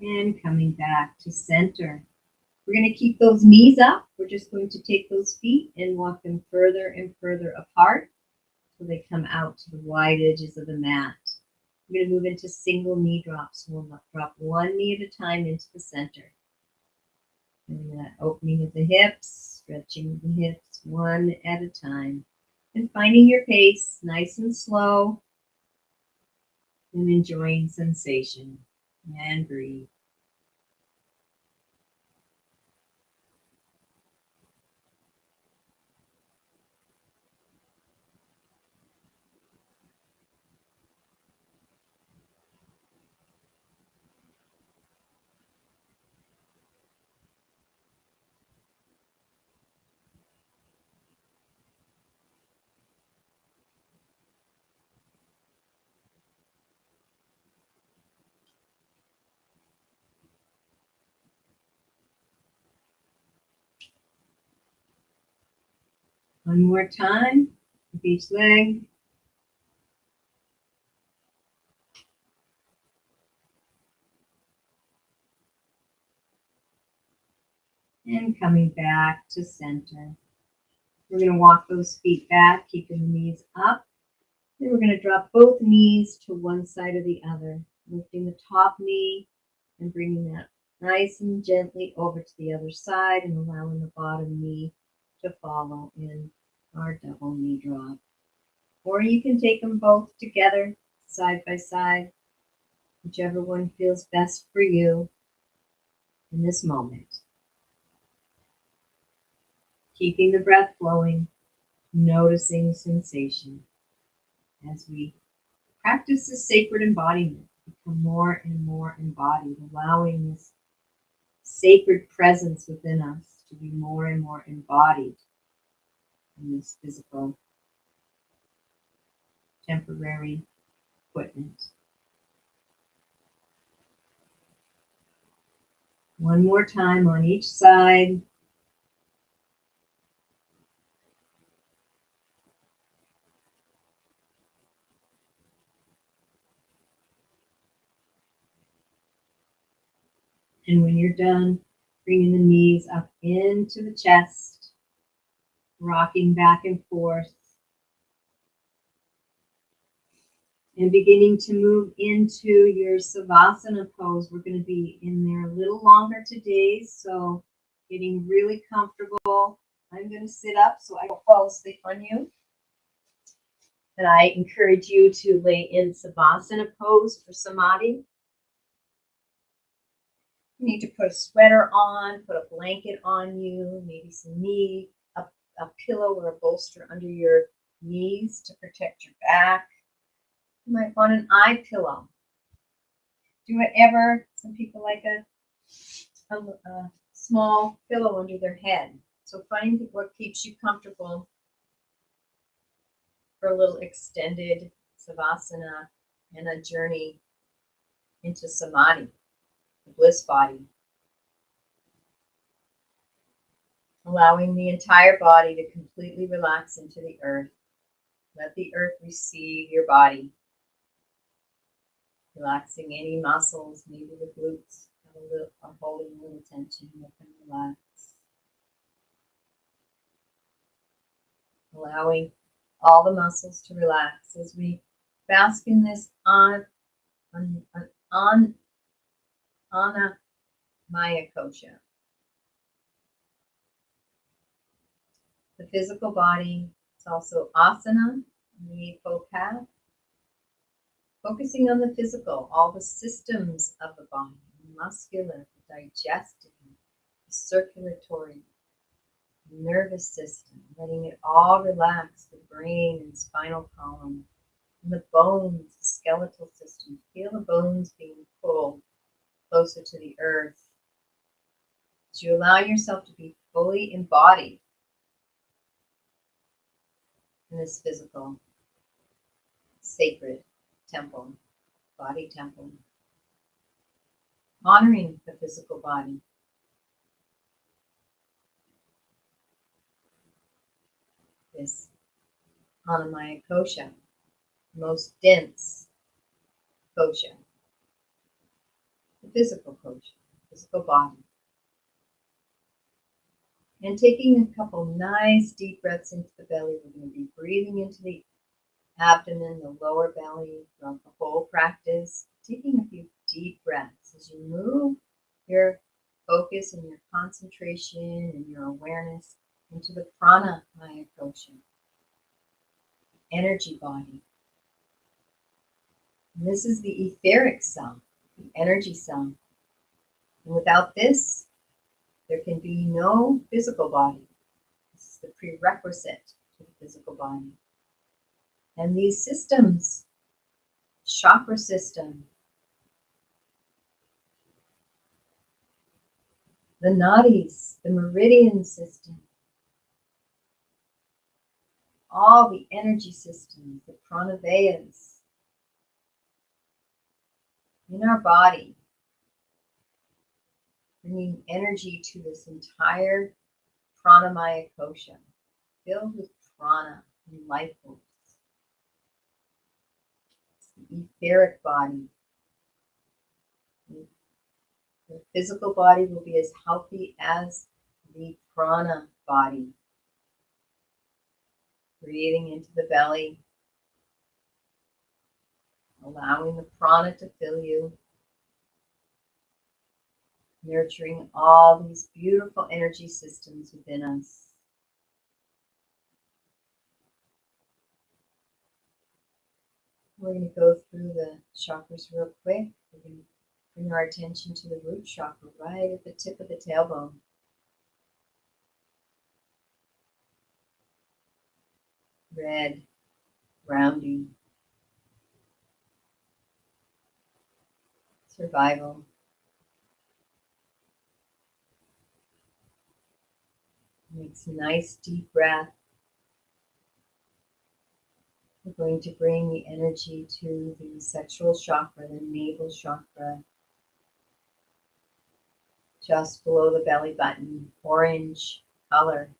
And coming back to center. We're going to keep those knees up. We're just going to take those feet and walk them further and further apart till they come out to the wide edges of the mat. We're going to move into single knee drops. We'll drop one knee at a time into the center. And that opening of the hips, stretching the hips one at a time. And finding your pace, nice and slow. And enjoying sensation. And breathe. One more time with each leg. And coming back to center. We're going to walk those feet back, keeping the knees up. Then we're going to drop both knees to one side or the other, lifting the top knee and bringing that nice and gently over to the other side and allowing the bottom knee to follow in our double knee drop. Or you can take them both together, side by side, whichever one feels best for you in this moment. Keeping the breath flowing, noticing sensation as we practice this sacred embodiment, become more and more embodied, allowing this sacred presence within us to be more and more embodied in this physical, temporary equipment. One more time on each side. And when you're done, bringing the knees up into the chest, rocking back and forth. And beginning to move into your Savasana pose. We're going to be in there a little longer today, so getting really comfortable. I'm going to sit up so I don't fall asleep on you. And I encourage you to lay in Savasana pose for Samadhi. You need to put a sweater on, put a blanket on you, maybe some a pillow or a bolster under your knees to protect your back. You might want an eye pillow. Do whatever. Some people like a small pillow under their head. So find what keeps you comfortable for a little extended Savasana and a journey into Samadhi, the bliss body. Allowing the entire body to completely relax into the earth. Let the earth receive your body. Relaxing any muscles, maybe the glutes are holding a little tension. Let them relax. Allowing all the muscles to relax as we bask in this Maya kosha. The physical body is also asana, the Eightfold Path. Focusing on the physical, all the systems of the body, the muscular, the digestive, the circulatory, the nervous system, letting it all relax, the brain and spinal column, and the bones, the skeletal system. Feel the bones being pulled closer to the earth. As you allow yourself to be fully embodied in this physical, sacred temple, body temple, honoring the physical body. This Anamaya kosha, most dense kosha, the physical kosha, physical body. And taking a couple nice deep breaths into the belly, we're going to be breathing into the abdomen, the lower belly throughout the whole practice. Taking a few deep breaths as you move your focus and your concentration and your awareness into the prana maya kosha, energy body. And this is the etheric self, the energy self. And without this, there can be no physical body. This is the prerequisite to the physical body. And these systems, chakra system, the nadis, the meridian system, all the energy systems, the pranavayas in our body, bringing energy to this entire pranamaya kosha, filled with prana and life force. The etheric body. The physical body will be as healthy as the prana body. Breathing into the belly, allowing the prana to fill you, nurturing all these beautiful energy systems within us. We're going to go through the chakras real quick. We're going to bring our attention to the root chakra right at the tip of the tailbone. Red, grounding, survival. Make some nice deep breath. We're going to bring the energy to the sexual chakra, the navel chakra, just below the belly button, orange color.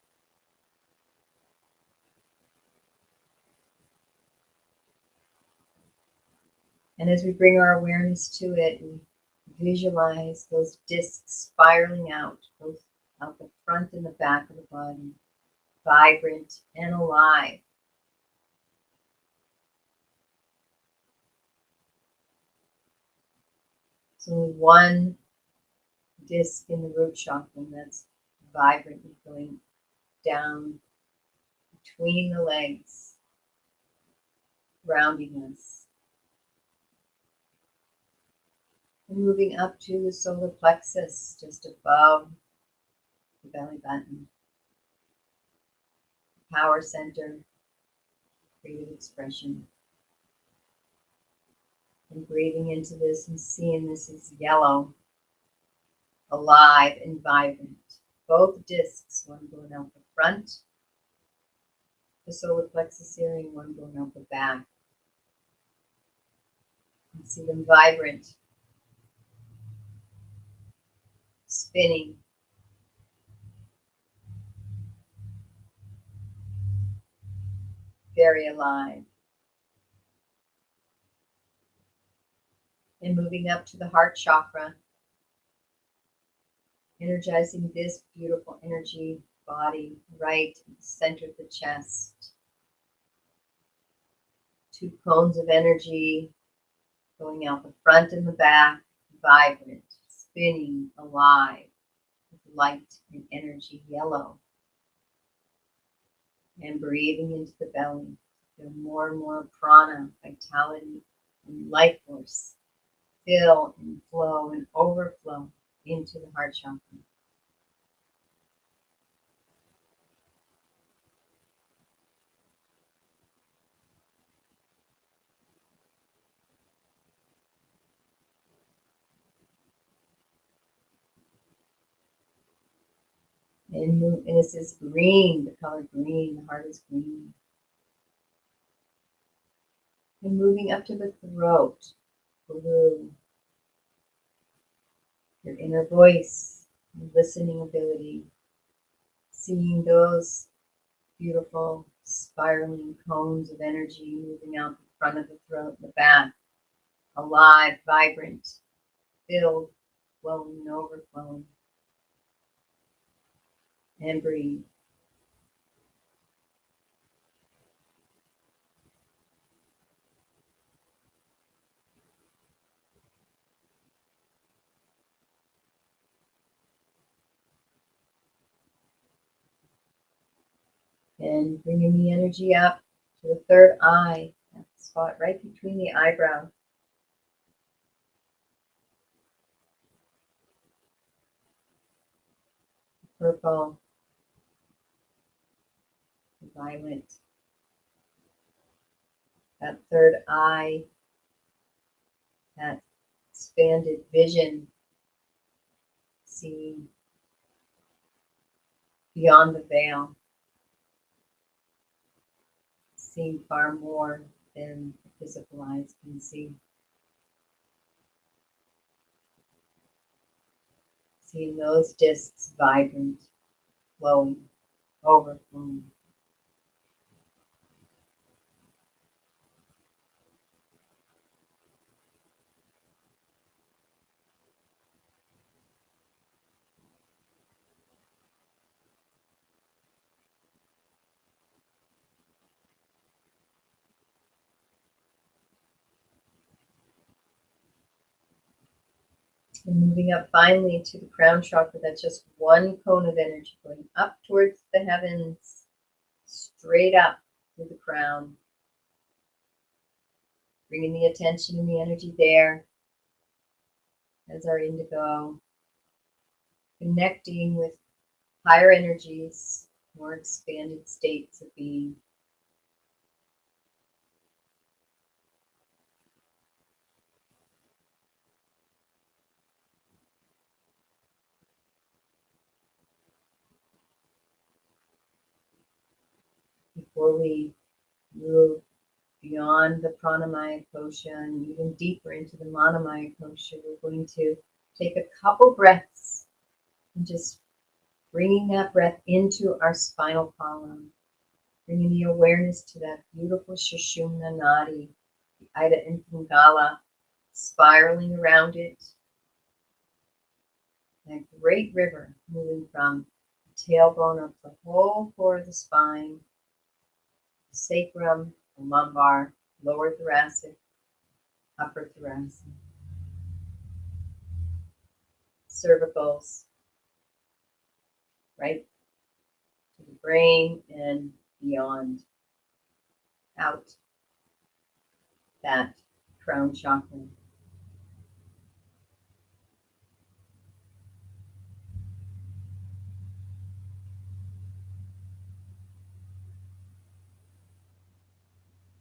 And as we bring our awareness to it, we visualize those discs spiraling out, both out the front and the back of the body, vibrant and alive. There's only one disc in the root chakra that's vibrantly going down between the legs, grounding us. And moving up to the solar plexus, just above the belly button. Power center, creative expression. And breathing into this and seeing this as yellow, alive and vibrant. Both discs, one going out the front, the solar plexus area, and one going out the back. And see them vibrant, spinning. Very alive. And moving up to the heart chakra, energizing this beautiful energy body right in the center of the chest. Two cones of energy going out the front and the back, vibrant, spinning, alive, with light and energy, yellow. And breathing into the belly, feel more and more prana, vitality, and life force fill and flow and overflow into the heart chakra. And this is green, the color green, the heart is green. And moving up to the throat, blue. Your inner voice, your listening ability, seeing those beautiful spiraling cones of energy moving out the front of the throat and the back, alive, vibrant, filled, flowing and overflowing. And breathe. And bringing the energy up to the third eye, that spot right between the eyebrows. Purple, violet. That third eye, that expanded vision, seeing beyond the veil, seeing far more than the physical eyes can see. Seeing those discs vibrant, flowing, overflowing. And moving up finally to the crown chakra, that's just one cone of energy going up towards the heavens, straight up through the crown. Bringing the attention and the energy there as our indigo, connecting with higher energies, more expanded states of being. Before we move beyond the pranamaya kosha and even deeper into the manamaya kosha, we're going to take a couple breaths and just bringing that breath into our spinal column, bringing the awareness to that beautiful Sushumna Nadi, the Ida and Pingala, spiraling around it. That great river moving from the tailbone up the whole core of the spine, the sacrum, the lumbar, lower thoracic, upper thoracic. cervicals, right to the brain and beyond, out that crown chakra.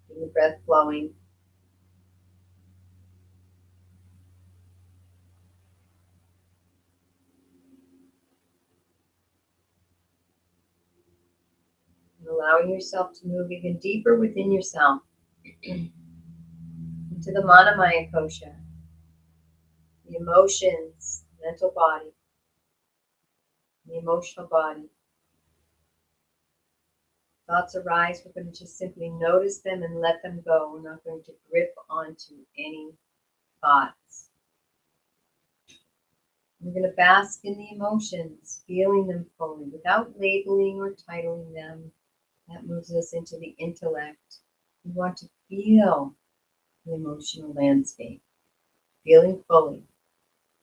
Feel the breath flowing. And allowing yourself to move even deeper within yourself into the Manamaya kosha, the emotions, mental body, the emotional body. Thoughts arise, we're going to just simply notice them and let them go. We're not going to grip onto any thoughts. We're going to bask in the emotions, feeling them fully without labeling or titling them. That moves us into the intellect. We want to feel the emotional landscape, feeling fully,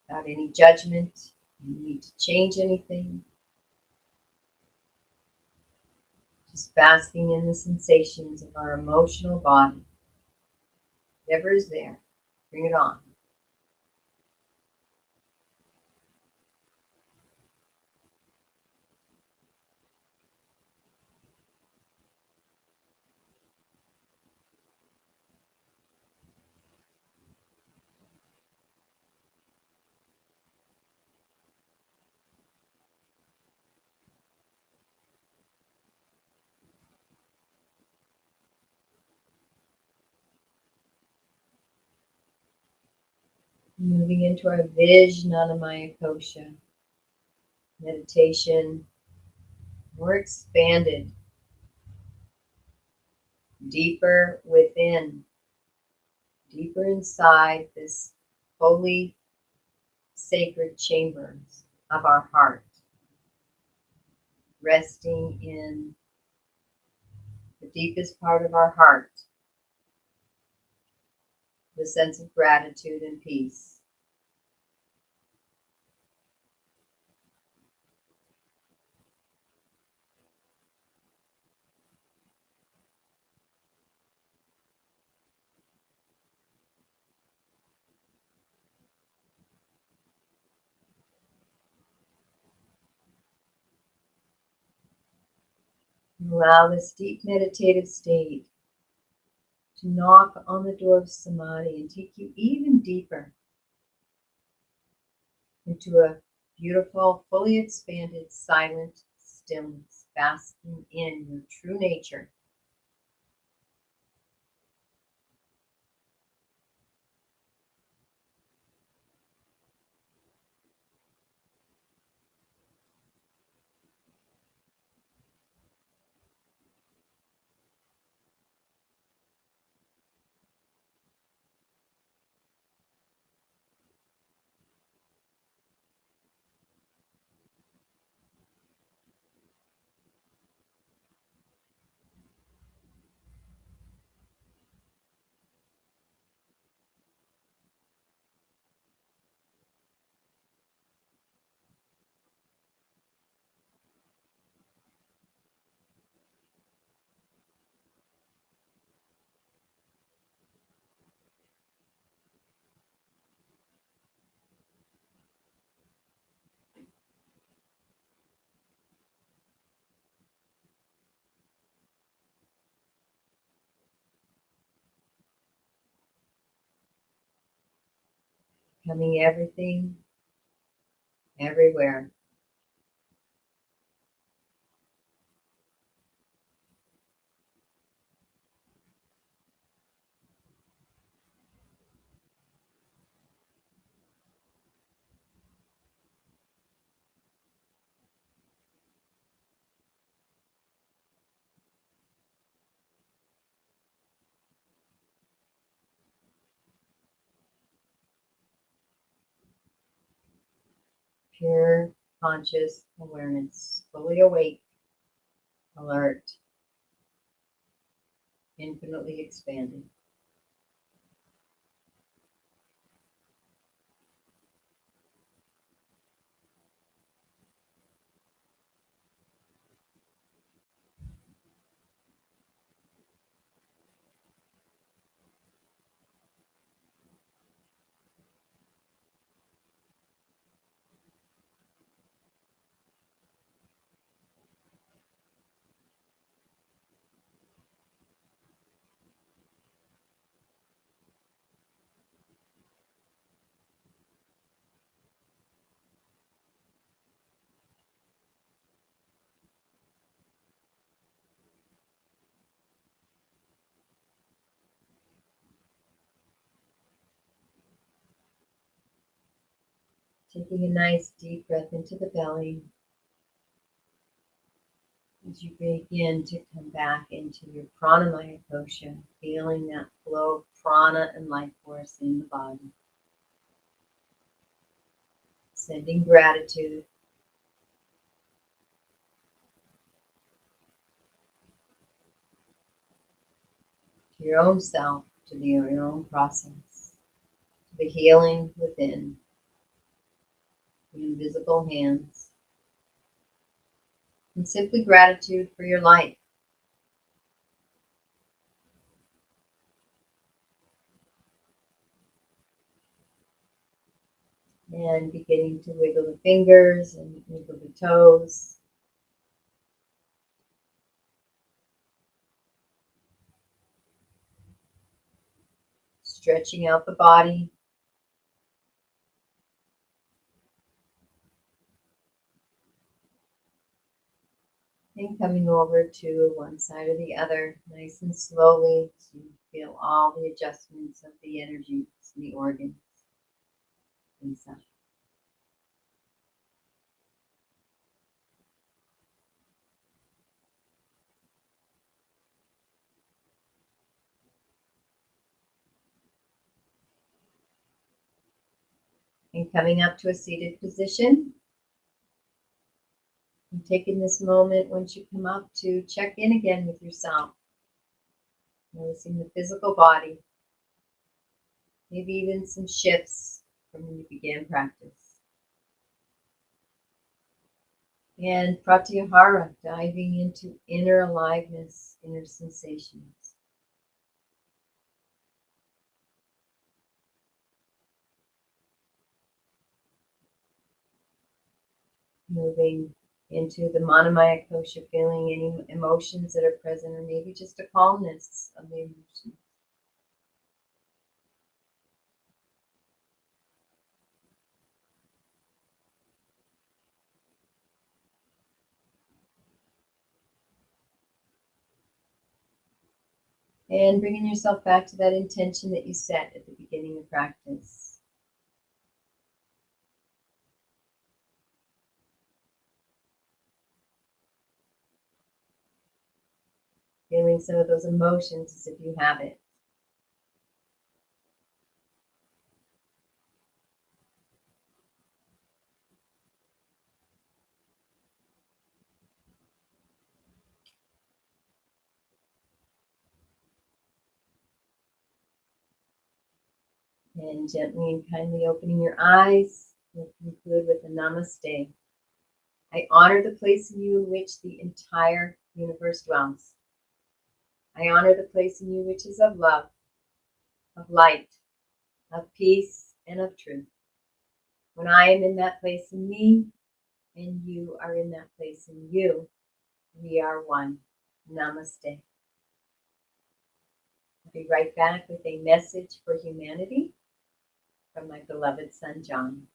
without any judgment, no need to change anything. Just basking in the sensations of our emotional body. Whatever is there, bring it on. Moving into our Vijnanamaya kosha, meditation, more expanded, deeper within, deeper inside this holy, sacred chambers of our heart, resting in the deepest part of our heart, the sense of gratitude and peace. Allow this deep meditative state to knock on the door of Samadhi and take you even deeper into a beautiful, fully expanded, silent stillness, basking in your true nature. Becoming everything, everywhere. Pure conscious awareness, fully awake, alert, infinitely expanded. Taking a nice deep breath into the belly as you begin to come back into your pranamaya kosha, feeling that flow of prana and life force in the body. Sending gratitude to your own self, to your own process, to the healing within, the invisible hands, and simply gratitude for your life. And beginning to wiggle the fingers and wiggle the toes. Stretching out the body. And coming over to one side or the other, nice and slowly, so you feel all the adjustments of the energies and the organs inside. And coming up to a seated position. And taking this moment once you come up to check in again with yourself. Noticing the physical body. Maybe even some shifts from when you began practice. And pratyahara, diving into inner aliveness, inner sensations. Moving into the manamaya kosha, feeling any emotions that are present, or maybe just a calmness of the emotions. And bringing yourself back to that intention that you set at the beginning of practice. Feeling some of those emotions as if you have it. And gently and kindly opening your eyes. We'll conclude with a namaste. I honor the place in you in which the entire universe dwells. I honor the place in you which is of love, of light, of peace, and of truth. When I am in that place in me, and you are in that place in you, we are one. Namaste. I'll be right back with a message for humanity from my beloved son, John.